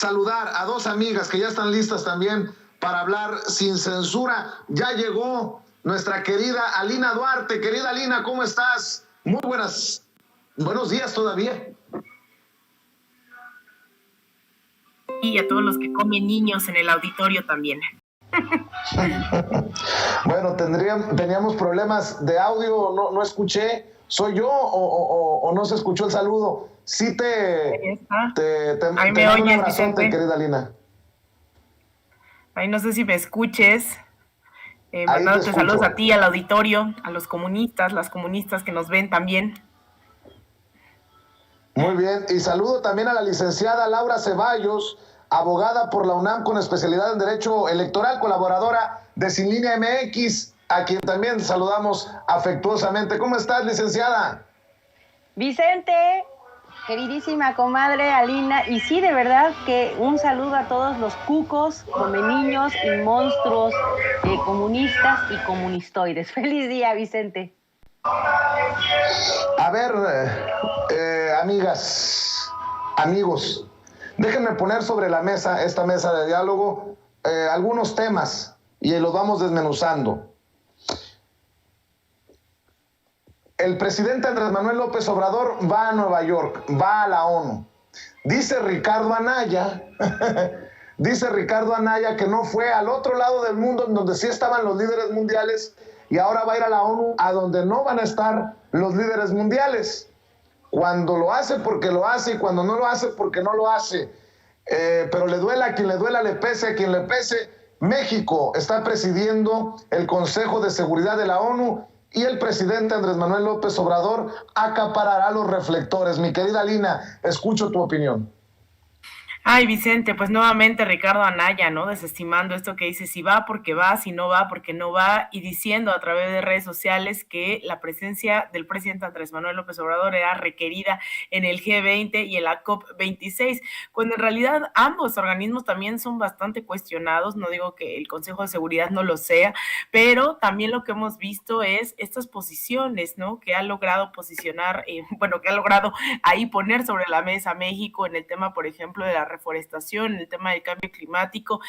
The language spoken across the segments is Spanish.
saludar a dos amigas que ya están listas también para hablar sin censura. Ya llegó nuestra querida Alina Duarte. Querida Alina, ¿cómo estás? Muy buenos días todavía. Y a todos los que comen niños en el auditorio también. Bueno, teníamos problemas de audio, no escuché. ¿Soy yo o no se escuchó el saludo? Sí te mando un abrazote, querida Alina. Ahí no sé si me escuches. Mandándote saludos a ti, al auditorio, a los comunistas, las comunistas que nos ven también. Muy bien, y saludo también a la licenciada Laura Ceballos, abogada por la UNAM con especialidad en Derecho Electoral, colaboradora de Sin Línea MX, a quien también saludamos afectuosamente. ¿Cómo estás, licenciada? Vicente, queridísima comadre Alina, y sí, de verdad que un saludo a todos los cucos, niños y monstruos comunistas y comunistoides. Feliz día, Vicente. A ver, amigas, amigos, déjenme poner sobre la mesa, esta mesa de diálogo, algunos temas y los vamos desmenuzando. El presidente Andrés Manuel López Obrador va a Nueva York, va a la ONU. Dice Ricardo Anaya que no fue al otro lado del mundo, en donde sí estaban los líderes mundiales, y ahora va a ir a la ONU, a donde no van a estar los líderes mundiales. Cuando lo hace, porque lo hace, y cuando no lo hace, porque no lo hace. Pero le duela a quien le duela, le pese a quien le pese. México está presidiendo el Consejo de Seguridad de la ONU, y el presidente Andrés Manuel López Obrador acaparará los reflectores. Mi querida Lina, escucho tu opinión. Ay, Vicente, pues nuevamente Ricardo Anaya, ¿no? Desestimando esto que dice, si va porque va, si no va porque no va, y diciendo a través de redes sociales que la presencia del presidente Andrés Manuel López Obrador era requerida en el G20 y en la COP26, cuando en realidad ambos organismos también son bastante cuestionados. No digo que el Consejo de Seguridad no lo sea, pero también lo que hemos visto es estas posiciones, ¿no? Que ha logrado posicionar, que ha logrado ahí poner sobre la mesa México en el tema, por ejemplo, de la reforestación, el tema del cambio climático.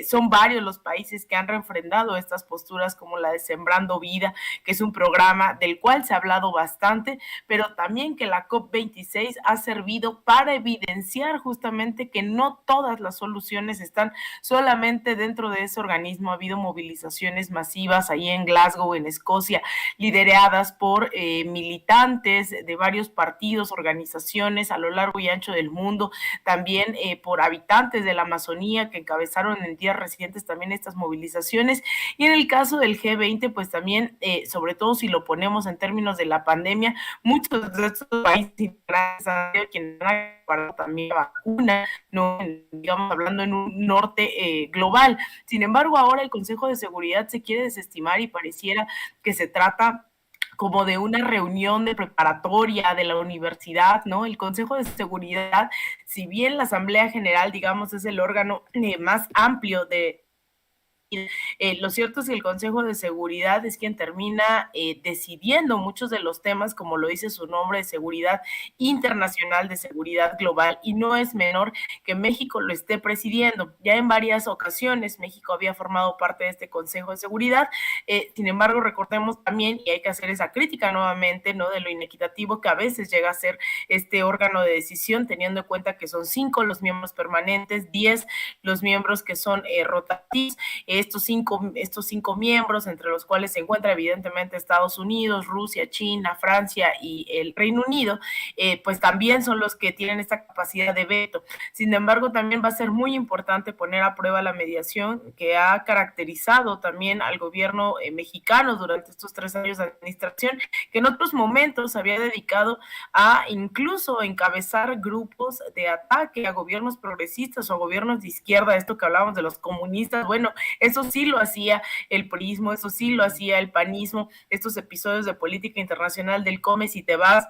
Son varios los países que han refrendado estas posturas, como la de Sembrando Vida, que es un programa del cual se ha hablado bastante, pero también que la COP26 ha servido para evidenciar justamente que no todas las soluciones están solamente dentro de ese organismo. Ha habido movilizaciones masivas ahí en Glasgow, en Escocia, lideradas por militantes de varios partidos, organizaciones a lo largo y ancho del mundo, también por habitantes de la Amazonía que encabezaron en días recientes también estas movilizaciones. Y en el caso del G20, pues también, sobre todo si lo ponemos en términos de la pandemia, muchos de estos países quienes han acaparado también vacuna, no, digamos, hablando en un norte global. Sin embargo, ahora el Consejo de Seguridad se quiere desestimar y pareciera que se trata como de una reunión de preparatoria de la universidad, ¿no? El Consejo de Seguridad, si bien la Asamblea General, digamos, es el órgano más amplio de lo cierto es que el Consejo de Seguridad es quien termina decidiendo muchos de los temas, como lo dice su nombre, de seguridad internacional, de seguridad global, y no es menor que México lo esté presidiendo. Ya en varias ocasiones México había formado parte de este Consejo de Seguridad, sin embargo recordemos también, y hay que hacer esa crítica nuevamente, ¿no?, de lo inequitativo que a veces llega a ser este órgano de decisión, teniendo en cuenta que son 5 los miembros permanentes, 10 los miembros que son rotativos. Estos cinco miembros, entre los cuales se encuentra evidentemente Estados Unidos, Rusia, China, Francia y el Reino Unido, pues también son los que tienen esta capacidad de veto. Sin embargo, también va a ser muy importante poner a prueba la mediación que ha caracterizado también al gobierno mexicano durante estos 3 años de administración, que en otros momentos había dedicado a incluso encabezar grupos de ataque a gobiernos progresistas o a gobiernos de izquierda, esto que hablábamos de los comunistas. Bueno, eso sí lo hacía el priismo, eso sí lo hacía el panismo, estos episodios de política internacional del come si te vas,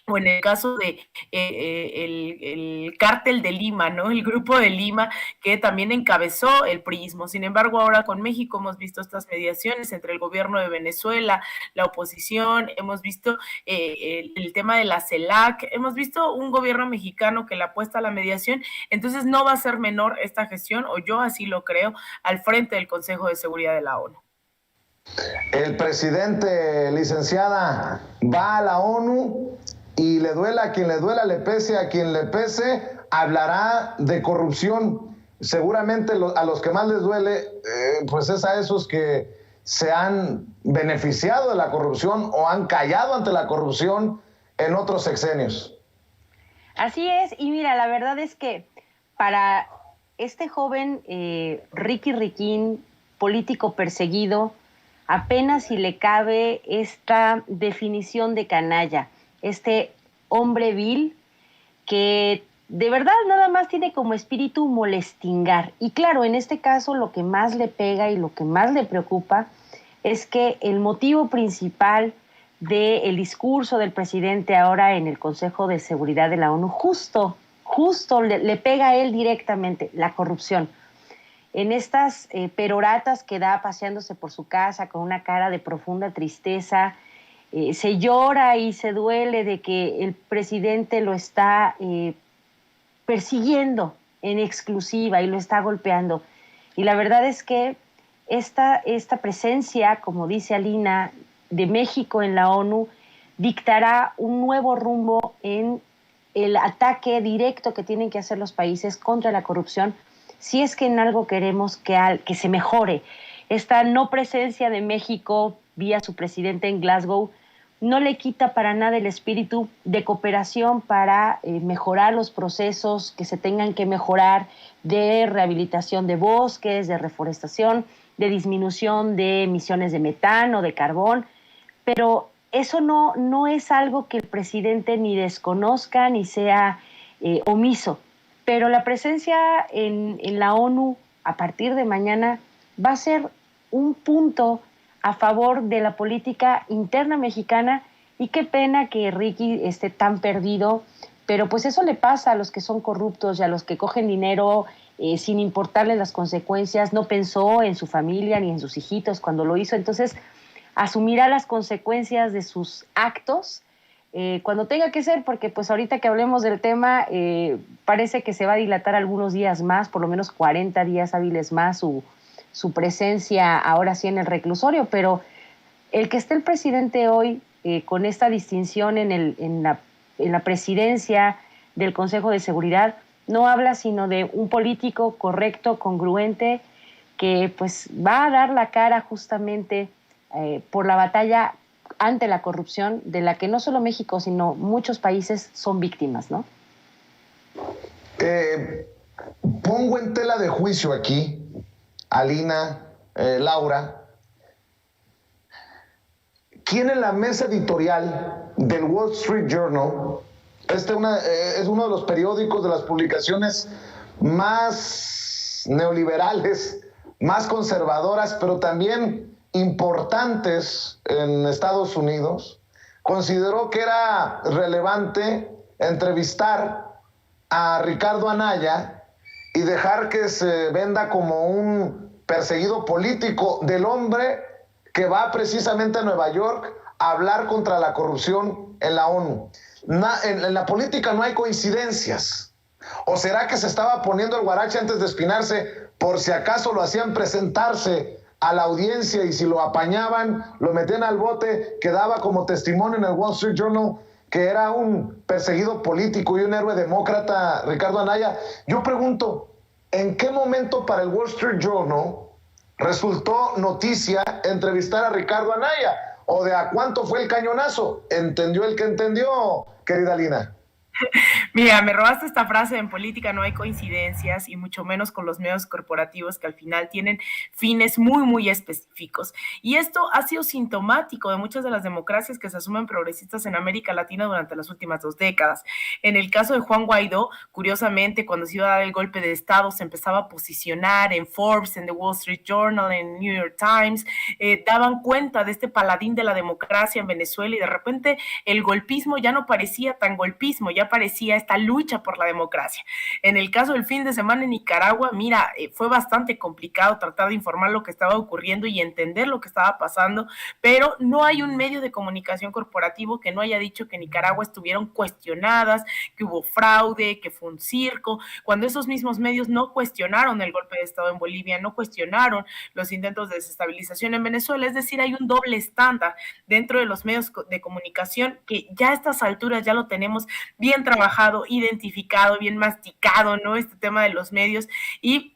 o en el caso de el cártel de Lima, ¿no? El grupo de Lima que también encabezó el priismo. Sin embargo, ahora con México hemos visto estas mediaciones entre el gobierno de Venezuela, la oposición, hemos visto el tema de la CELAC, hemos visto un gobierno mexicano que le apuesta a la mediación, entonces no va a ser menor esta gestión, o yo así lo creo, al frente del Consejo de Seguridad de la ONU. El presidente, licenciada, va a la ONU y le duela a quien le duela, le pese a quien le pese, hablará de corrupción. Seguramente a los que más les duele, pues es a esos que se han beneficiado de la corrupción o han callado ante la corrupción en otros sexenios. Así es, y mira, la verdad es que para este joven Ricky Riquín, político perseguido, apenas si le cabe esta definición de canalla, este hombre vil que de verdad nada más tiene como espíritu molestingar. Y claro, en este caso lo que más le pega y lo que más le preocupa es que el motivo principal del discurso del presidente ahora en el Consejo de Seguridad de la ONU justo le pega a él directamente, la corrupción. En estas peroratas que da paseándose por su casa con una cara de profunda tristeza, se llora y se duele de que el presidente lo está persiguiendo en exclusiva y lo está golpeando. Y la verdad es que esta presencia, como dice Alina, de México en la ONU, dictará un nuevo rumbo en el ataque directo que tienen que hacer los países contra la corrupción, si es que en algo queremos que se mejore. Esta no presencia de México vía su presidente en Glasgow no le quita para nada el espíritu de cooperación para mejorar los procesos que se tengan que mejorar de rehabilitación de bosques, de reforestación, de disminución de emisiones de metano, de carbón, pero eso no es algo que el presidente ni desconozca ni sea omiso. Pero la presencia en la ONU a partir de mañana va a ser un punto a favor de la política interna mexicana, y qué pena que Ricky esté tan perdido, pero pues eso le pasa a los que son corruptos y a los que cogen dinero sin importarles las consecuencias. No pensó en su familia ni en sus hijitos cuando lo hizo, entonces asumirá las consecuencias de sus actos cuando tenga que ser, porque pues ahorita que hablemos del tema parece que se va a dilatar algunos días más, por lo menos 40 días hábiles más su presencia ahora sí en el reclusorio, pero el que esté el presidente hoy con esta distinción en la presidencia del Consejo de Seguridad no habla sino de un político correcto, congruente, que pues va a dar la cara justamente por la batalla ante la corrupción de la que no solo México, sino muchos países son víctimas, ¿no? Pongo en tela de juicio aquí, Alina, Laura, ¿quién en la mesa editorial del Wall Street Journal, es uno de los periódicos, de las publicaciones más neoliberales, más conservadoras, pero también importantes en Estados Unidos, consideró que era relevante entrevistar a Ricardo Anaya y dejar que se venda como un perseguido político del hombre que va precisamente a Nueva York a hablar contra la corrupción en la ONU? En la política no hay coincidencias. ¿O será que se estaba poniendo el guarache antes de espinarse por si acaso lo hacían presentarse a la audiencia y si lo apañaban, lo metían al bote, quedaba como testimonio en el Wall Street Journal que era un perseguido político y un héroe demócrata, Ricardo Anaya? Yo pregunto, ¿en qué momento para el Wall Street Journal resultó noticia entrevistar a Ricardo Anaya? ¿O de a cuánto fue el cañonazo? ¿Entendió el que entendió, querida Lina? Mira, me robaste esta frase: en política no hay coincidencias y mucho menos con los medios corporativos que al final tienen fines muy, muy específicos. Y esto ha sido sintomático de muchas de las democracias que se asumen progresistas en América Latina durante las últimas 2 décadas. En el caso de Juan Guaidó, curiosamente, cuando se iba a dar el golpe de Estado, se empezaba a posicionar en Forbes, en The Wall Street Journal, en New York Times, daban cuenta de este paladín de la democracia en Venezuela y de repente el golpismo ya no parecía tan golpismo, ya parecía esta lucha por la democracia. En el caso del fin de semana en Nicaragua, mira, fue bastante complicado tratar de informar lo que estaba ocurriendo y entender lo que estaba pasando, pero no hay un medio de comunicación corporativo que no haya dicho que Nicaragua estuvieron cuestionadas, que hubo fraude, que fue un circo, cuando esos mismos medios no cuestionaron el golpe de Estado en Bolivia, no cuestionaron los intentos de desestabilización en Venezuela. Es decir, hay un doble estándar dentro de los medios de comunicación que ya a estas alturas ya lo tenemos bien trabajado, identificado, bien masticado, ¿no? Este tema de los medios. Y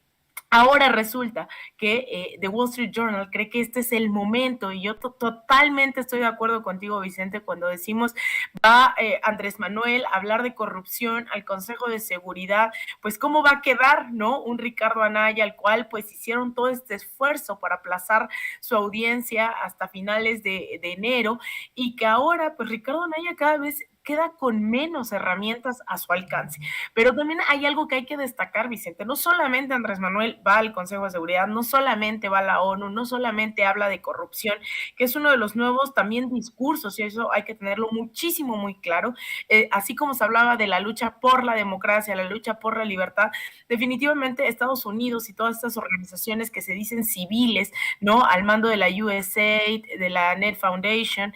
ahora resulta que The Wall Street Journal cree que este es el momento, y yo totalmente estoy de acuerdo contigo, Vicente, cuando decimos va Andrés Manuel a hablar de corrupción al Consejo de Seguridad, pues cómo va a quedar, ¿no? Un Ricardo Anaya al cual pues hicieron todo este esfuerzo para aplazar su audiencia hasta finales de enero, y que ahora pues Ricardo Anaya cada vez queda con menos herramientas a su alcance. Pero también hay algo que hay que destacar, Vicente: no solamente Andrés Manuel va al Consejo de Seguridad, no solamente va a la ONU, no solamente habla de corrupción, que es uno de los nuevos también discursos, y eso hay que tenerlo muchísimo, muy claro. Así como se hablaba de la lucha por la democracia, la lucha por la libertad, definitivamente Estados Unidos y todas estas organizaciones que se dicen civiles, ¿no? Al mando de la USAID, de la Net Foundation,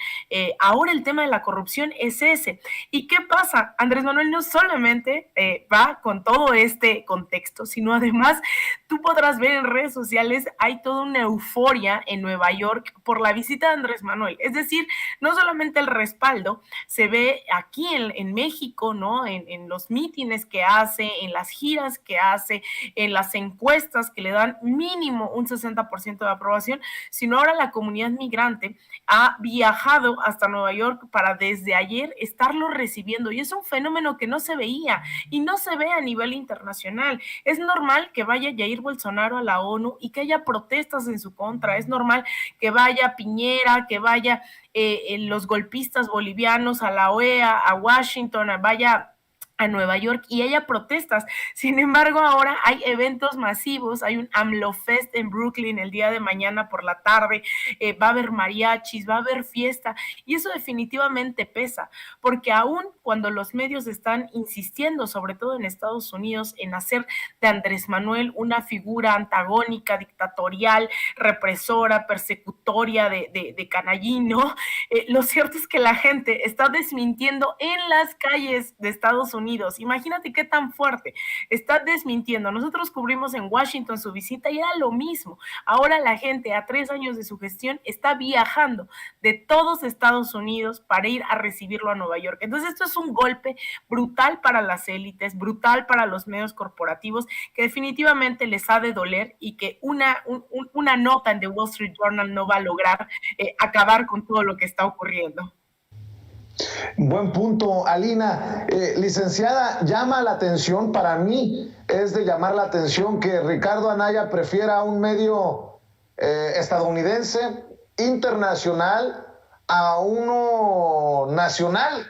ahora el tema de la corrupción es ese. ¿Y qué pasa? Andrés Manuel no solamente va con todo este contexto, sino además tú podrás ver en redes sociales, hay toda una euforia en Nueva York por la visita de Andrés Manuel. Es decir, no solamente el respaldo se ve aquí en México, ¿no? En los mítines que hace, en las giras que hace, en las encuestas que le dan mínimo un 60% de aprobación, sino ahora la comunidad migrante ha viajado hasta Nueva York para desde ayer estarlo recibiendo, y es un fenómeno que no se veía y no se ve a nivel internacional. Es normal que vaya Jair Bolsonaro a la ONU y que haya protestas en su contra, es normal que vaya Piñera, que vaya los golpistas bolivianos a la OEA, a Washington, vaya a Nueva York y haya protestas. Sin embargo, ahora hay eventos masivos, hay un AMLO Fest en Brooklyn el día de mañana por la tarde, va a haber mariachis, va a haber fiesta, y eso definitivamente pesa, porque aún cuando los medios están insistiendo, sobre todo en Estados Unidos, en hacer de Andrés Manuel una figura antagónica, dictatorial, represora, persecutoria de canallino, lo cierto es que la gente está desmintiendo en las calles de Estados Unidos. Imagínate qué tan fuerte está desmintiendo. Nosotros cubrimos en Washington su visita y era lo mismo. Ahora la gente, a 3 años de su gestión, está viajando de todos Estados Unidos para ir a recibirlo a Nueva York. Entonces esto es un golpe brutal para las élites, brutal para los medios corporativos, que definitivamente les ha de doler, y que una nota en The Wall Street Journal no va a lograr acabar con todo lo que está ocurriendo. Buen punto, Alina. Licenciada, llama la atención, para mí es de llamar la atención que Ricardo Anaya prefiera un medio estadounidense, internacional, a uno nacional.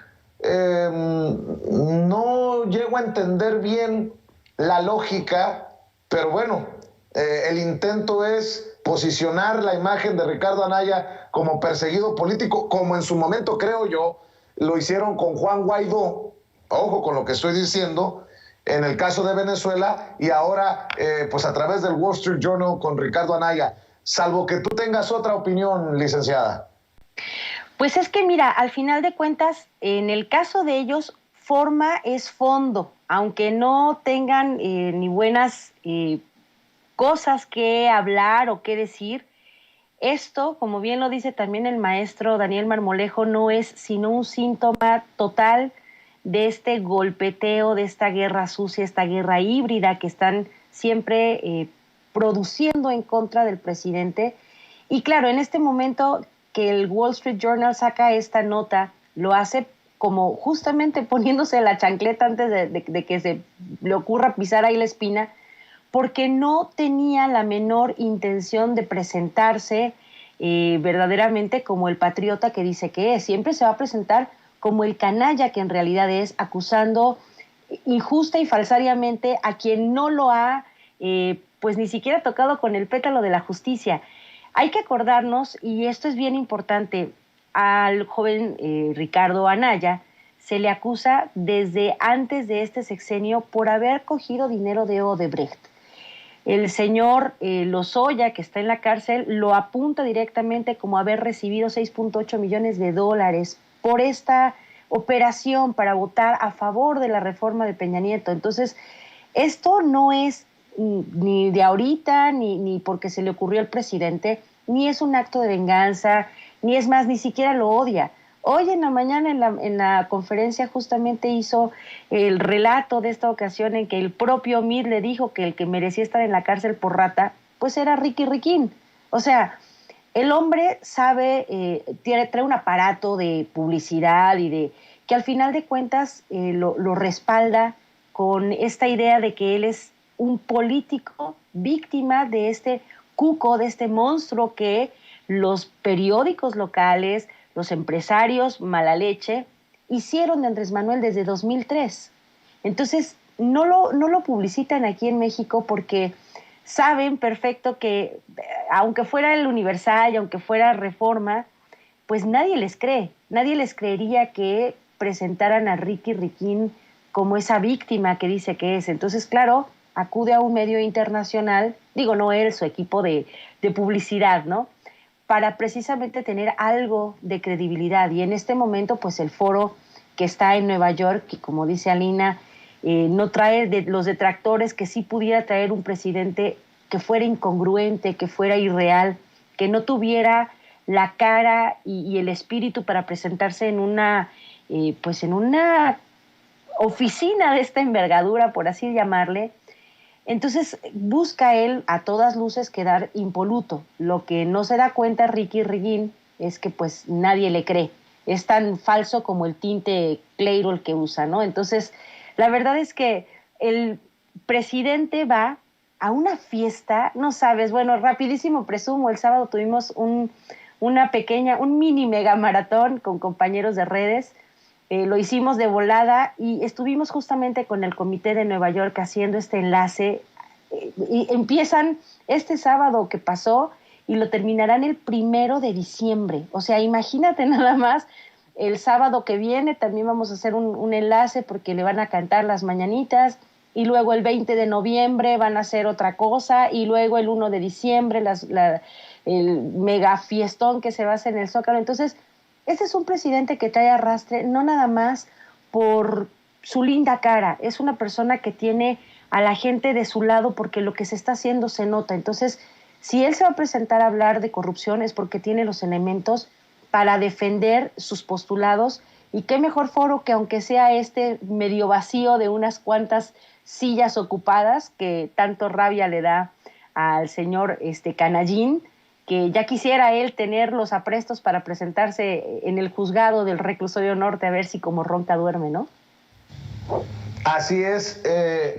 No llego a entender bien la lógica, pero bueno, el intento es posicionar la imagen de Ricardo Anaya como perseguido político, como en su momento, creo yo, lo hicieron con Juan Guaidó, ojo con lo que estoy diciendo, en el caso de Venezuela, y ahora pues a través del Wall Street Journal con Ricardo Anaya, salvo que tú tengas otra opinión, licenciada. Pues es que mira, al final de cuentas, en el caso de ellos, forma es fondo, aunque no tengan ni buenas cosas que hablar o que decir. Esto, como bien lo dice también el maestro Daniel Marmolejo, no es sino un síntoma total de este golpeteo, de esta guerra sucia, esta guerra híbrida que están siempre produciendo en contra del presidente. Y claro, en este momento que el Wall Street Journal saca esta nota, lo hace como justamente poniéndose la chancleta antes de que se le ocurra pisar ahí la espina, porque no tenía la menor intención de presentarse verdaderamente como el patriota que dice que es. Siempre se va a presentar como el canalla que en realidad es, acusando injusta y falsariamente a quien no lo ha pues ni siquiera tocado con el pétalo de la justicia. Hay que acordarnos, y esto es bien importante, al joven Ricardo Anaya se le acusa desde antes de este sexenio por haber cogido dinero de Odebrecht. El señor Lozoya, que está en la cárcel, lo apunta directamente como haber recibido 6.8 millones de dólares por esta operación para votar a favor de la reforma de Peña Nieto. Entonces, esto no es ni de ahorita, ni porque se le ocurrió al presidente, ni es un acto de venganza, ni es más, ni siquiera lo odia. Hoy en la mañana en la conferencia justamente hizo el relato de esta ocasión en que el propio Mid le dijo que el que merecía estar en la cárcel por rata, pues era Ricky Riquín. O sea, el hombre sabe, trae un aparato de publicidad y de que al final de cuentas lo respalda con esta idea de que él es un político víctima de este cuco, de este monstruo que los periódicos locales, los empresarios mala leche hicieron de Andrés Manuel desde 2003. Entonces, no lo publicitan aquí en México porque saben perfecto que, aunque fuera el Universal y aunque fuera Reforma, pues nadie les cree. Nadie les creería que presentaran a Ricky Riquín como esa víctima que dice que es. Entonces, claro, acude a un medio internacional, digo, no él, su equipo de publicidad, ¿no?, para precisamente tener algo de credibilidad. Y en este momento, pues el foro que está en Nueva York, que como dice Alina, no trae los detractores que sí pudiera traer un presidente que fuera incongruente, que fuera irreal, que no tuviera la cara y el espíritu para presentarse en una oficina de esta envergadura, por así llamarle. Entonces busca él a todas luces quedar impoluto. Lo que no se da cuenta Ricky Riquín es que pues nadie le cree. Es tan falso como el tinte Clairol que usa, ¿no? Entonces, la verdad es que el presidente va a una fiesta, no sabes, bueno, rapidísimo presumo, el sábado tuvimos un mini mega maratón con compañeros de redes. Lo hicimos de volada y estuvimos justamente con el comité de Nueva York haciendo este enlace y empiezan este sábado que pasó y lo terminarán el 1 de diciembre. O sea, imagínate nada más, el sábado que viene también vamos a hacer un enlace porque le van a cantar las mañanitas y luego el 20 de noviembre van a hacer otra cosa y luego el 1 de diciembre el mega fiestón que se va a hacer en el Zócalo. Entonces, este es un presidente que trae arrastre, no nada más por su linda cara, es una persona que tiene a la gente de su lado porque lo que se está haciendo se nota. Entonces, si él se va a presentar a hablar de corrupción es porque tiene los elementos para defender sus postulados, y qué mejor foro que aunque sea este medio vacío de unas cuantas sillas ocupadas que tanto rabia le da al señor Canallín, que ya quisiera él tener los aprestos para presentarse en el juzgado del Reclusorio Norte a ver si como ronca duerme, ¿no? Así es,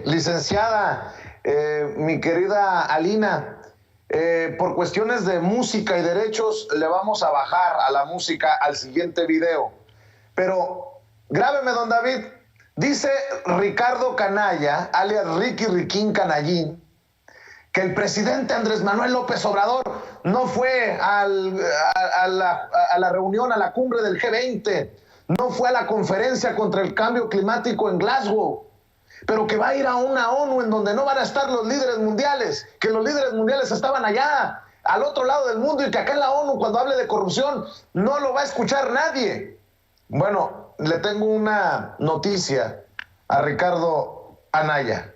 licenciada, mi querida Alina, por cuestiones de música y derechos le vamos a bajar a la música al siguiente video. Pero grábeme, don David, dice Ricardo Canalla, alias Ricky Riquín Canallín, que el presidente Andrés Manuel López Obrador no fue a la reunión, a la cumbre del G20, no fue a la conferencia contra el cambio climático en Glasgow, pero que va a ir a una ONU en donde no van a estar los líderes mundiales, que los líderes mundiales estaban allá, al otro lado del mundo, y que acá en la ONU, cuando hable de corrupción, no lo va a escuchar nadie. Bueno, le tengo una noticia a Ricardo Anaya.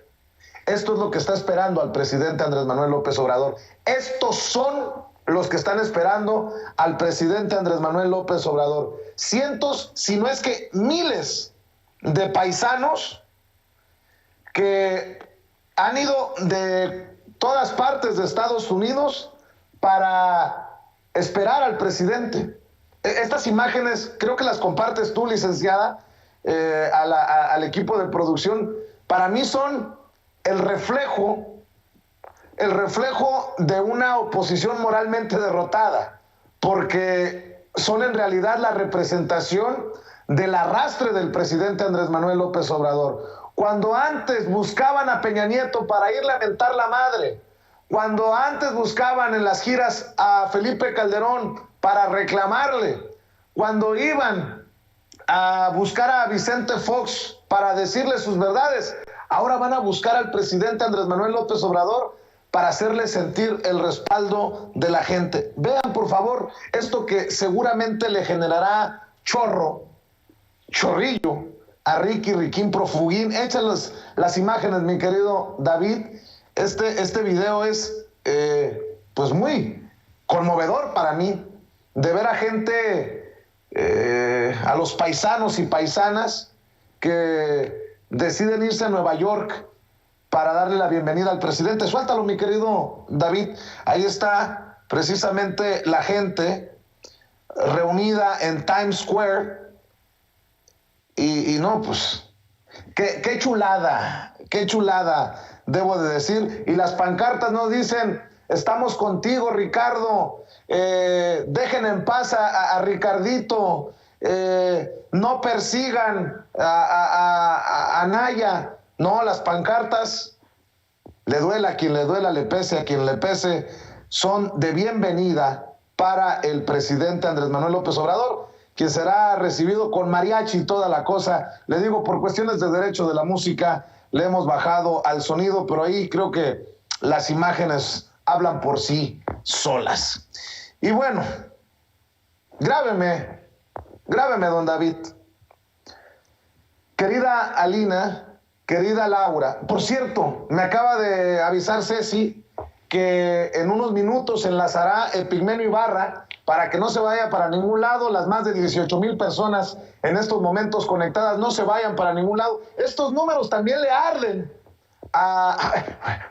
Esto es lo que está esperando al presidente Andrés Manuel López Obrador. Estos son los que están esperando al presidente Andrés Manuel López Obrador. Cientos, si no es que miles de paisanos que han ido de todas partes de Estados Unidos para esperar al presidente. Estas imágenes, creo que las compartes tú, licenciada, al equipo de producción. Para mí son el reflejo de una oposición moralmente derrotada, porque son en realidad la representación del arrastre del presidente Andrés Manuel López Obrador. Cuando antes buscaban a Peña Nieto para irle a mentar la madre, cuando antes buscaban en las giras a Felipe Calderón para reclamarle, cuando iban a buscar a Vicente Fox para decirle sus verdades, ahora van a buscar al presidente Andrés Manuel López Obrador para hacerle sentir el respaldo de la gente. Vean, por favor, esto que seguramente le generará chorrillo a Riquín Profugín. Échalos las imágenes, mi querido David. Este video es pues muy conmovedor para mí, de ver a gente, a los paisanos y paisanas que deciden irse a Nueva York para darle la bienvenida al presidente. Suéltalo, mi querido David. Ahí está precisamente la gente reunida en Times Square. Y no, pues, qué chulada, debo de decir. Y las pancartas nos dicen: estamos contigo, Ricardo, dejen en paz a Ricardito, no persigan a Anaya. No, las pancartas, le duela a quien le duela, le pese a quien le pese, son de bienvenida para el presidente Andrés Manuel López Obrador, quien será recibido con mariachi y toda la cosa. Le digo, por cuestiones de derecho de la música, le hemos bajado al sonido, pero ahí creo que las imágenes hablan por sí solas. Y bueno, grábeme, don David. Querida Alina, querida Laura, por cierto, me acaba de avisar Ceci que en unos minutos enlazará Epigmenio Ibarra para que no se vaya para ningún lado. Las más de 18,000 personas en estos momentos conectadas no se vayan para ningún lado. Estos números también le arden.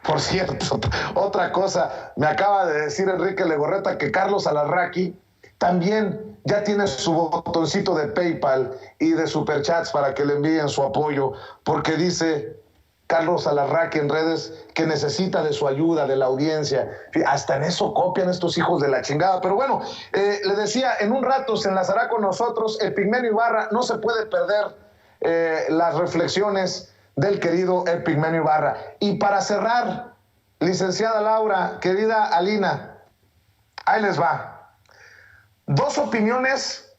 Por cierto, otra cosa, me acaba de decir Enrique Legorreta que Carlos Alarraqui también ya tiene su botoncito de PayPal y de Superchats para que le envíen su apoyo, porque dice Carlos Alarraqui en redes que necesita de su ayuda, de la audiencia. Hasta en eso copian estos hijos de la chingada. Pero bueno, le decía, en un rato se enlazará con nosotros Epigmenio Ibarra. No se puede perder las reflexiones del querido Epigmenio Ibarra. Y para cerrar, licenciada Laura, querida Alina, ahí les va. Dos opiniones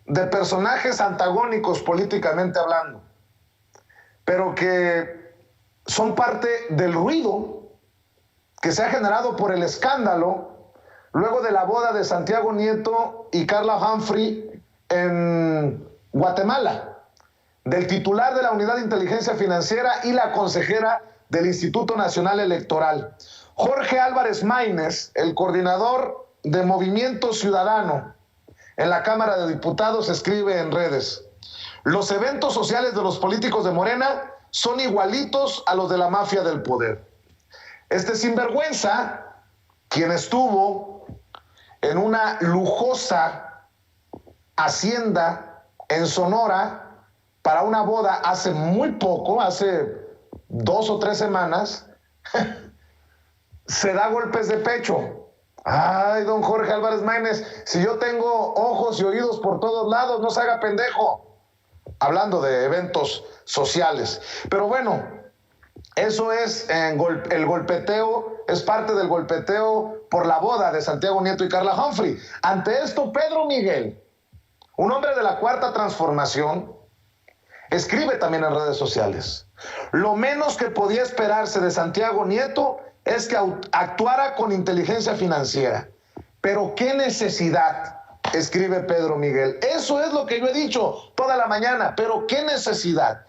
de personajes antagónicos políticamente hablando, pero que son parte del ruido que se ha generado por el escándalo luego de la boda de Santiago Nieto y Carla Humphrey en Guatemala, del titular de la Unidad de Inteligencia Financiera y la consejera del Instituto Nacional Electoral. Jorge Álvarez Maínez, el coordinador de Movimiento Ciudadano en la Cámara de Diputados, escribe en redes: los eventos sociales de los políticos de Morena son igualitos a los de la mafia del poder. Este sinvergüenza, quien estuvo en una lujosa hacienda en Sonora para una boda hace muy poco, hace 2 o 3 semanas, se da golpes de pecho. Ay, don Jorge Álvarez Maínez, si yo tengo ojos y oídos por todos lados, no se haga pendejo. Hablando de eventos sociales. Pero bueno, eso es el golpeteo, es parte del golpeteo por la boda de Santiago Nieto y Carla Humphrey. Ante esto, Pedro Miguel, un hombre de la Cuarta Transformación, escribe también en redes sociales: lo menos que podía esperarse de Santiago Nieto es que actuara con inteligencia financiera. Pero qué necesidad, escribe Pedro Miguel. Eso es lo que yo he dicho toda la mañana, pero qué necesidad.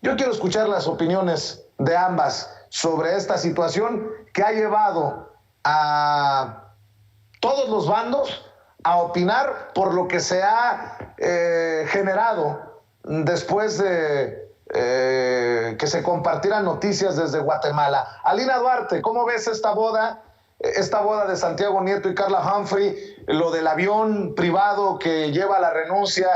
Yo quiero escuchar las opiniones de ambas sobre esta situación que ha llevado a todos los bandos a opinar por lo que se ha generado después de que se compartieran noticias desde Guatemala. Alina Duarte, ¿cómo ves esta boda esta boda de Santiago Nieto y Carla Humphrey, lo del avión privado que lleva a la renuncia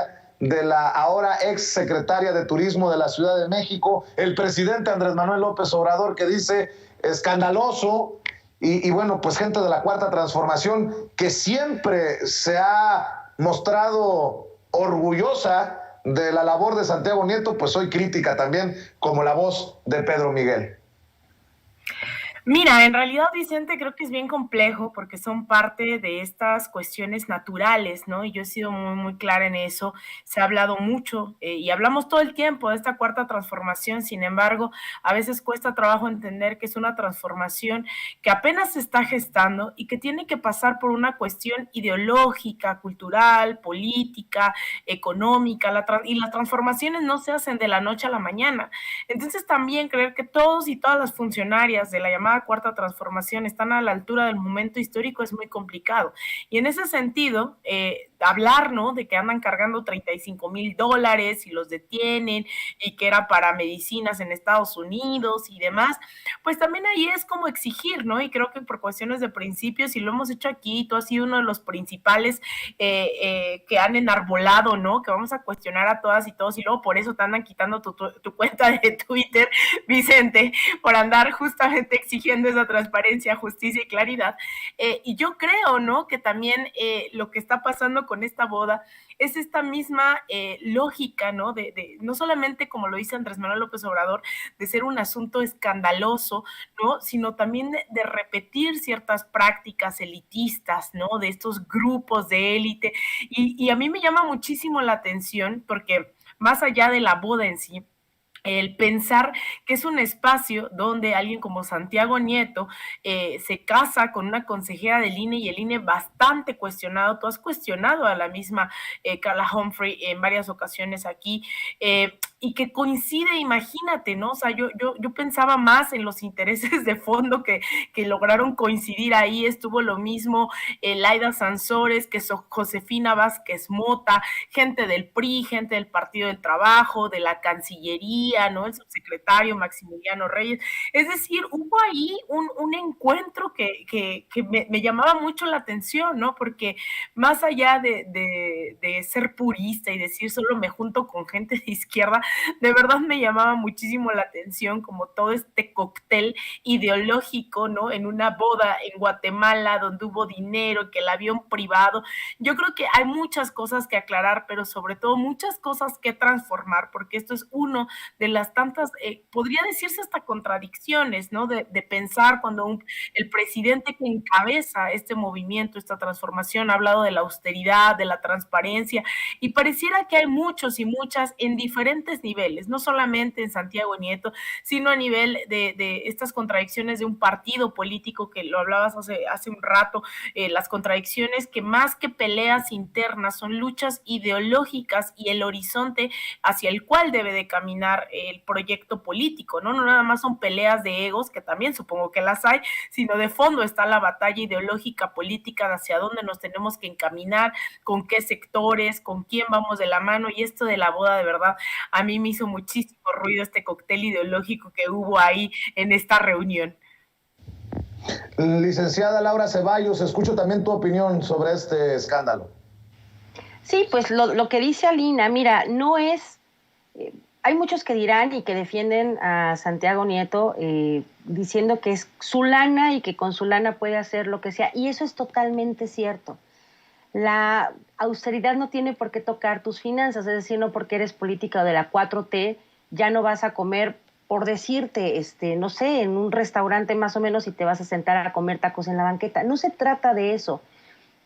de la ahora ex secretaria de Turismo de la Ciudad de México, el presidente Andrés Manuel López Obrador que dice escandaloso, y bueno, pues gente de la Cuarta Transformación que siempre se ha mostrado orgullosa de la labor de Santiago Nieto, pues hoy crítica también como la voz de Pedro Miguel. Mira, en realidad, Vicente, creo que es bien complejo porque son parte de estas cuestiones naturales, ¿no? Y yo he sido muy, muy clara en eso. Se ha hablado mucho y hablamos todo el tiempo de esta cuarta transformación. Sin embargo, a veces cuesta trabajo entender que es una transformación que apenas se está gestando y que tiene que pasar por una cuestión ideológica, cultural, política, económica. Y las transformaciones no se hacen de la noche a la mañana. Entonces, también creer que todos y todas las funcionarias de la llamada cuarta transformación están a la altura del momento histórico es muy complicado. Y en ese sentido, hablar, ¿no?, de que andan cargando $35,000 y los detienen y que era para medicinas en Estados Unidos y demás, pues también ahí es como exigir, ¿no? Y creo que por cuestiones de principios, y lo hemos hecho aquí, tú has sido uno de los principales que han enarbolado, ¿no?, que vamos a cuestionar a todas y todos, y luego por eso te andan quitando tu cuenta de Twitter, Vicente, por andar justamente exigiendo esa transparencia, justicia y claridad. Y yo creo, ¿no?, que también lo que está pasando con esta boda es esta misma lógica, ¿no?, de no solamente, como lo dice Andrés Manuel López Obrador, de ser un asunto escandaloso, ¿no?, sino también de repetir ciertas prácticas elitistas, ¿no?, de estos grupos de élite. Y a mí me llama muchísimo la atención porque más allá de la boda en sí, el pensar que es un espacio donde alguien como Santiago Nieto se casa con una consejera del INE y el INE bastante cuestionado. Tú has cuestionado a la misma Carla Humphrey en varias ocasiones aquí, y que coincide, imagínate, ¿no? O sea, yo pensaba más en los intereses de fondo que lograron coincidir ahí. Estuvo lo mismo Laida Sansores, que Josefina Vázquez Mota, gente del PRI, gente del Partido del Trabajo, de la Cancillería, ¿no?, el subsecretario Maximiliano Reyes. Es decir, hubo ahí un encuentro que me llamaba mucho la atención, ¿no? Porque más allá de ser purista y decir solo me junto con gente de izquierda, de verdad me llamaba muchísimo la atención como todo este cóctel ideológico, ¿no?, en una boda en Guatemala donde hubo dinero, que el avión privado. Yo creo que hay muchas cosas que aclarar, pero sobre todo muchas cosas que transformar, porque esto es uno de las tantas, podría decirse hasta contradicciones, ¿no?, de pensar cuando el presidente que encabeza este movimiento, esta transformación, ha hablado de la austeridad, de la transparencia, y pareciera que hay muchos y muchas en diferentes niveles, no solamente en Santiago Nieto, sino a nivel de estas contradicciones de un partido político, que lo hablabas hace un rato, las contradicciones que más que peleas internas son luchas ideológicas y el horizonte hacia el cual debe de caminar el proyecto político, ¿no? No nada más son peleas de egos, que también supongo que las hay, sino de fondo está la batalla ideológica política de hacia dónde nos tenemos que encaminar, con qué sectores, con quién vamos de la mano. Y esto de la boda, de verdad, a mí me hizo muchísimo ruido este cóctel ideológico que hubo ahí en esta reunión. Licenciada Laura Ceballos, escucho también tu opinión sobre este escándalo. Sí, pues lo que dice Alina, mira, no es... hay muchos que dirán y que defienden a Santiago Nieto diciendo que es su lana y que con su lana puede hacer lo que sea, y eso es totalmente cierto. La austeridad no tiene por qué tocar tus finanzas, es decir, no porque eres política de la 4T, ya no vas a comer, por decirte, no sé, en un restaurante más o menos, y te vas a sentar a comer tacos en la banqueta. No se trata de eso,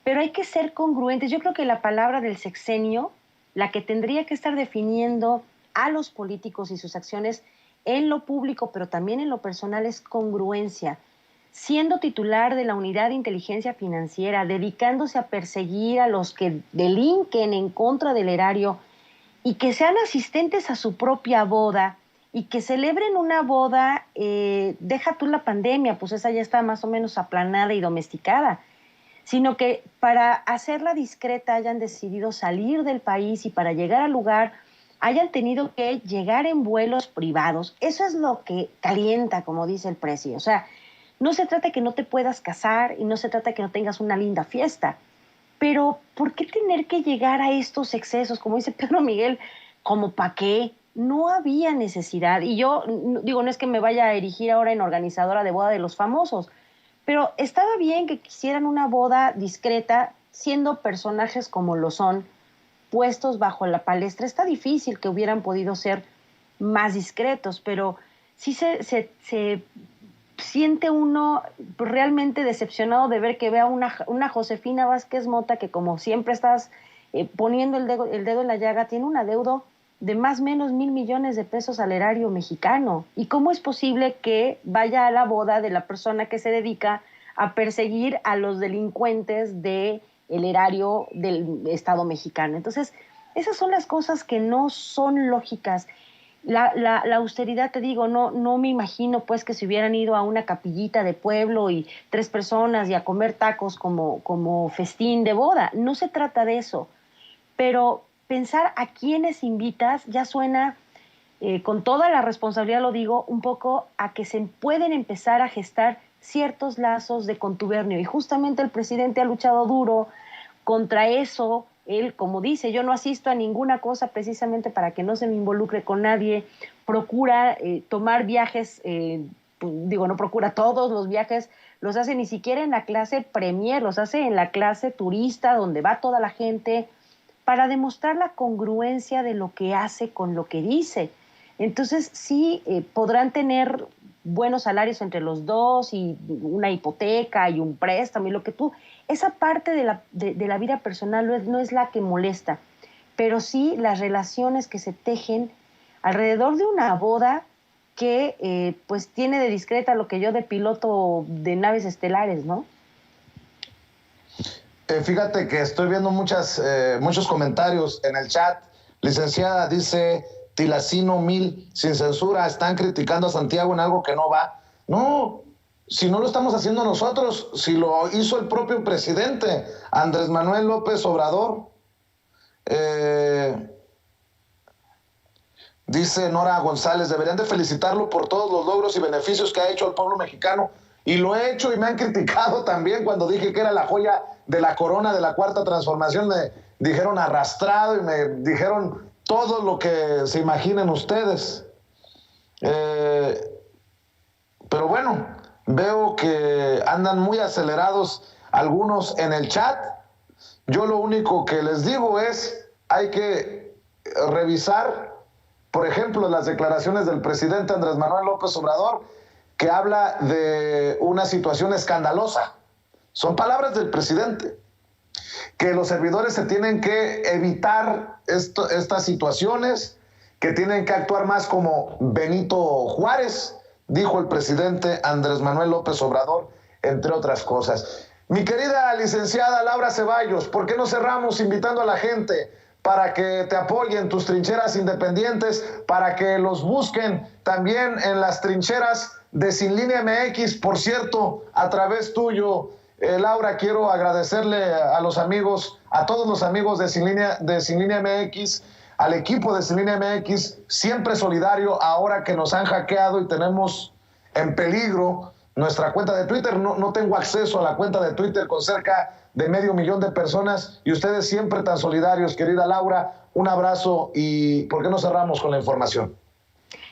pero hay que ser congruentes. Yo creo que la palabra del sexenio, la que tendría que estar definiendo a los políticos y sus acciones en lo público, pero también en lo personal, es congruencia. Siendo titular de la Unidad de Inteligencia Financiera, dedicándose a perseguir a los que delinquen en contra del erario y que sean asistentes a su propia boda y que celebren una boda, deja tú la pandemia, pues esa ya está más o menos aplanada y domesticada, sino que para hacerla discreta hayan decidido salir del país y para llegar al lugar hayan tenido que llegar en vuelos privados. Eso es lo que calienta, como dice el precio. O sea, No se trata de que no te puedas casar y no se trata de que no tengas una linda fiesta, pero ¿por qué tener que llegar a estos excesos? Como dice Pedro Miguel, ¿como para qué? No había necesidad. Y yo digo, no es que me vaya a erigir ahora en organizadora de boda de los famosos, pero estaba bien que quisieran una boda discreta, siendo personajes como lo son, puestos bajo la palestra. Está difícil que hubieran podido ser más discretos, pero sí se siente uno realmente decepcionado de ver que vea una Josefina Vázquez Mota que, como siempre estás poniendo el dedo en la llaga, tiene un adeudo de más o menos 1,000 millones de pesos al erario mexicano. ¿Y cómo es posible que vaya a la boda de la persona que se dedica a perseguir a los delincuentes del erario del Estado mexicano? Entonces, esas son las cosas que no son lógicas. La austeridad, te digo, no me imagino pues que se hubieran ido a una capillita de pueblo y 3 personas y a comer tacos como festín de boda. No se trata de eso, pero pensar a quiénes invitas ya suena, con toda la responsabilidad lo digo, un poco a que se pueden empezar a gestar ciertos lazos de contubernio, y justamente el presidente ha luchado duro contra eso. Él, como dice, yo no asisto a ninguna cosa precisamente para que no se me involucre con nadie, procura tomar viajes, no procura todos los viajes, los hace ni siquiera en la clase premier, los hace en la clase turista, donde va toda la gente, para demostrar la congruencia de lo que hace con lo que dice. Entonces sí, podrán tener buenos salarios entre los dos y una hipoteca y un préstamo y lo que tú... Esa parte de la vida personal no es la que molesta, pero sí las relaciones que se tejen alrededor de una boda que pues tiene de discreta lo que yo de piloto de naves estelares, ¿no? Fíjate que estoy viendo muchos comentarios en el chat. Licenciada, dice Tilacino 1000, sin censura, están criticando a Santiago en algo que no va. No, si no lo estamos haciendo nosotros, si lo hizo el propio presidente, Andrés Manuel López Obrador. Dice Nora González, deberían de felicitarlo por todos los logros y beneficios que ha hecho al pueblo mexicano. Y lo he hecho y me han criticado también cuando dije que era la joya de la corona de la Cuarta Transformación. Me dijeron arrastrado y me dijeron todo lo que se imaginen ustedes. Pero bueno, veo que andan muy acelerados algunos en el chat. Yo lo único que les digo es, hay que revisar, por ejemplo, las declaraciones del presidente Andrés Manuel López Obrador, que habla de una situación escandalosa. Son palabras del presidente, que los servidores se tienen que evitar estas situaciones, que tienen que actuar más como Benito Juárez, dijo el presidente Andrés Manuel López Obrador, entre otras cosas. Mi querida licenciada Laura Ceballos, ¿por qué no cerramos invitando a la gente para que te apoyen tus trincheras independientes, para que los busquen también en las trincheras de Sin Línea MX? Por cierto, a través tuyo, Laura, quiero agradecerle a los amigos, a todos los amigos de Sin Línea MX, al equipo de Sin Línea MX, siempre solidario ahora que nos han hackeado y tenemos en peligro nuestra cuenta de Twitter. No tengo acceso a la cuenta de Twitter con cerca de 500,000 de personas, y ustedes siempre tan solidarios. Querida Laura, un abrazo, y ¿por qué no cerramos con la información?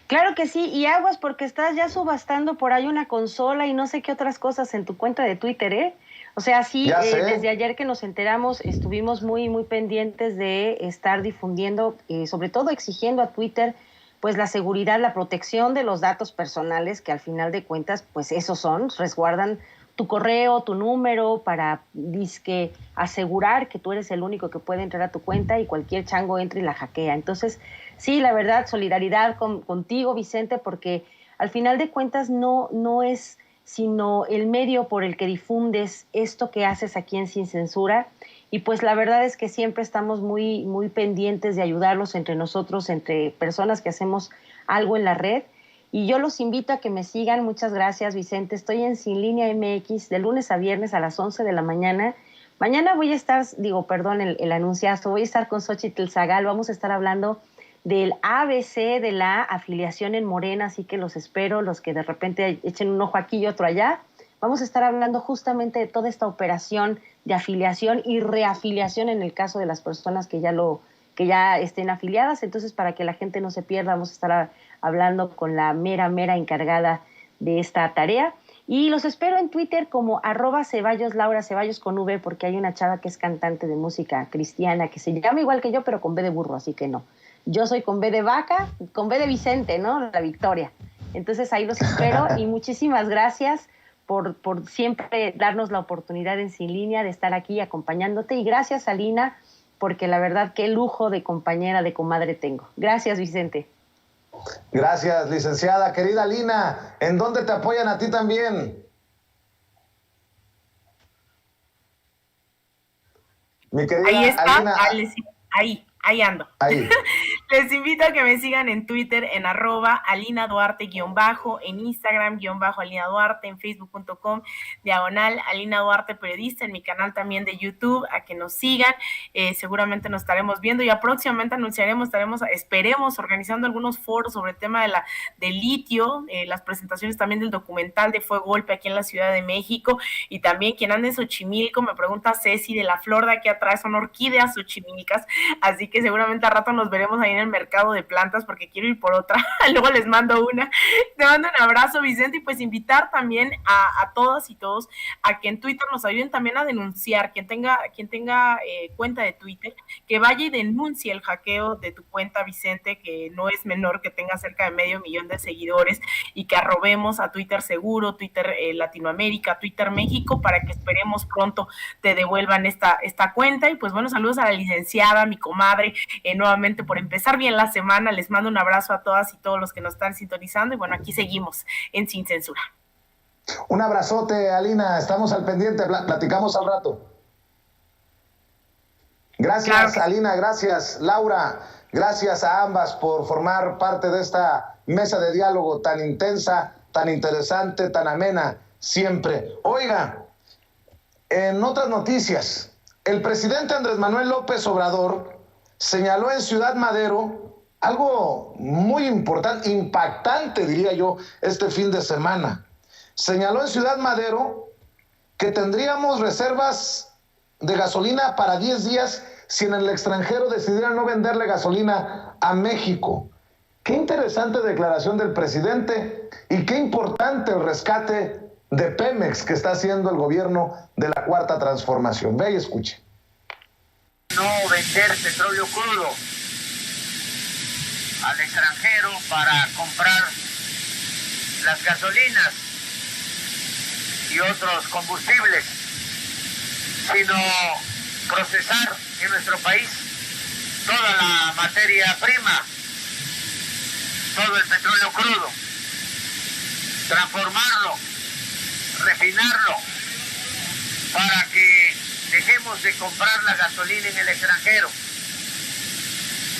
Claro que sí, y aguas porque estás ya subastando por ahí una consola y no sé qué otras cosas en tu cuenta de Twitter, ¿eh? O sea, sí, desde ayer que nos enteramos estuvimos muy, muy pendientes de estar difundiendo, sobre todo exigiendo a Twitter, pues la seguridad, la protección de los datos personales, que al final de cuentas, pues esos son, resguardan tu correo, tu número, para disque asegurar que tú eres el único que puede entrar a tu cuenta y cualquier chango entra y la hackea. Entonces, sí, la verdad, solidaridad contigo, Vicente, porque al final de cuentas no es sino el medio por el que difundes esto que haces aquí en Sin Censura. Y pues la verdad es que siempre estamos muy, muy pendientes de ayudarlos entre nosotros, entre personas que hacemos algo en la red. Y yo los invito a que me sigan. Muchas gracias, Vicente. Estoy en Sin Línea MX de lunes a viernes a las 11 de la mañana. Mañana voy a estar, el anunciazo, voy a estar con Xochitl Zagal. Vamos a estar hablando del ABC de la afiliación en Morena, así que los espero, los que de repente echen un ojo aquí y otro allá. vamos a estar hablando justamente de toda esta operación de afiliación y reafiliación en el caso de las personas que ya estén afiliadas. Entonces, para que la gente no se pierda, vamos a estar hablando con la mera encargada de esta tarea. Y los espero en Twitter como @Ceballos, Laura Ceballos con V, porque hay una chava que es cantante de música cristiana que se llama igual que yo, pero con B de burro, así que no. Yo soy con B de vaca, con B de Vicente, ¿no? La Victoria. Entonces ahí los espero y muchísimas gracias por siempre darnos la oportunidad en Sin Línea de estar aquí acompañándote. Y gracias, Alina, porque la verdad, qué lujo de compañera, de comadre tengo. Gracias, Vicente. Gracias, licenciada. Querida Alina, ¿en dónde te apoyan a ti también? Mi querida ahí está, Alina. Ahí ando. Ahí. Les invito a que me sigan en Twitter en @Alina Duarte-, en Instagram _Alina Duarte, en Facebook.com /Alina Duarte Periodista, en mi canal también de YouTube, a que nos sigan. Seguramente nos estaremos viendo, y próximamente esperemos organizando algunos foros sobre el tema del litio, las presentaciones también del documental de Fue Golpe aquí en la Ciudad de México, y también quien anda en Xochimilco, me pregunta Ceci, de la flor de aquí atrás son orquídeas xochimilcas, así que seguramente a rato nos veremos ahí en el mercado de plantas, porque quiero ir por otra. Luego les mando una. Te mando un abrazo, Vicente, y pues invitar también a todas y todos a que en Twitter nos ayuden también a denunciar. Quien tenga cuenta de Twitter, que vaya y denuncie el hackeo de tu cuenta, Vicente, que no es menor, que tenga cerca de 500,000 de seguidores, y que arrobemos a Twitter Seguro, Twitter Latinoamérica, Twitter México, para que esperemos pronto te devuelvan esta cuenta. Y pues bueno, saludos a la licenciada, mi comadre, nuevamente por empezar bien la semana. Les mando un abrazo a todas y todos los que nos están sintonizando, y bueno, aquí seguimos en Sin Censura. Un abrazote, Alina, estamos al pendiente, platicamos al rato. Gracias, claro. Alina, gracias, Laura, gracias a ambas por formar parte de esta mesa de diálogo tan intensa, tan interesante, tan amena, siempre. Oiga, en otras noticias, el presidente Andrés Manuel López Obrador señaló en Ciudad Madero algo muy importante, impactante, diría yo, este fin de semana. Señaló en Ciudad Madero que tendríamos reservas de gasolina para 10 días si en el extranjero decidieran no venderle gasolina a México. Qué interesante declaración del presidente, y qué importante el rescate de Pemex que está haciendo el gobierno de la Cuarta Transformación. Ve y escuche. No vender petróleo crudo al extranjero para comprar las gasolinas y otros combustibles, sino procesar en nuestro país toda la materia prima, todo el petróleo crudo, transformarlo, refinarlo, para que dejemos de comprar la gasolina en el extranjero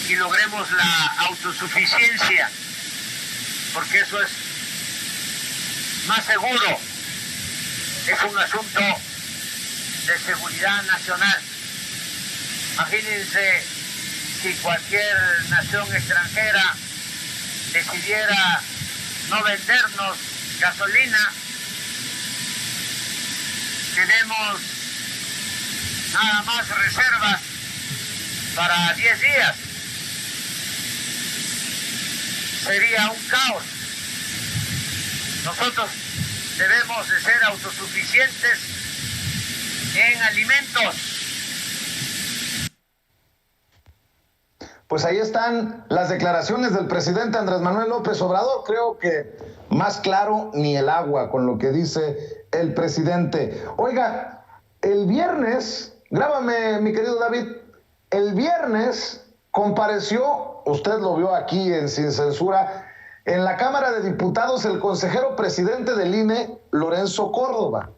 y logremos la autosuficiencia, porque eso es más seguro, es un asunto de seguridad nacional. Imagínense si cualquier nación extranjera decidiera no vendernos gasolina. Tenemos nada más reservas para 10 días. Sería un caos. Nosotros debemos de ser autosuficientes en alimentos. Pues ahí están las declaraciones del presidente Andrés Manuel López Obrador. Creo que más claro ni el agua con lo que dice el presidente. Oiga, el viernes, grábame, mi querido David, el viernes compareció, usted lo vio aquí en Sin Censura, en la Cámara de Diputados, el consejero presidente del INE, Lorenzo Córdoba.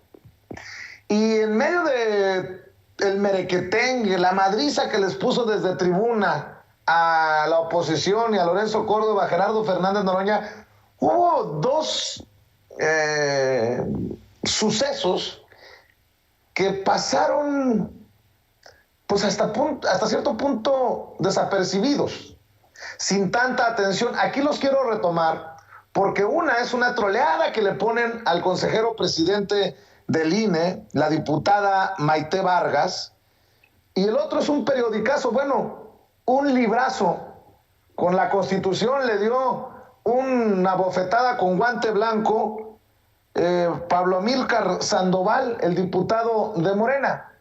Y en medio de el merequetengue, la madriza que les puso desde tribuna a la oposición y a Lorenzo Córdoba, Gerardo Fernández Noroña, hubo dos sucesos que pasaron pues hasta cierto punto desapercibidos, sin tanta atención. Aquí los quiero retomar porque una es una troleada que le ponen al consejero presidente del INE, la diputada Maite Vargas, y el otro es un periodicazo, bueno, un librazo con la Constitución, le dio una bofetada con guante blanco Pablo Amílcar Sandoval, el diputado de Morena.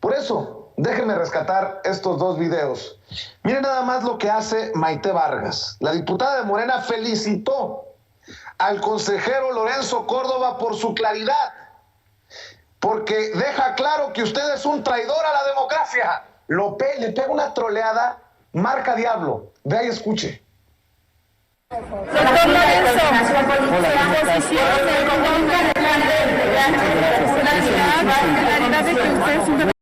Por eso, déjenme rescatar estos dos videos. Miren nada más lo que hace Maite Vargas. La diputada de Morena felicitó al consejero Lorenzo Córdoba por su claridad, porque deja claro que usted es un traidor a la democracia. Le pega una troleada, marca diablo. Vea y escuche. Doctor Lorenzo, la posición del gobierno de la claridad de que usted es un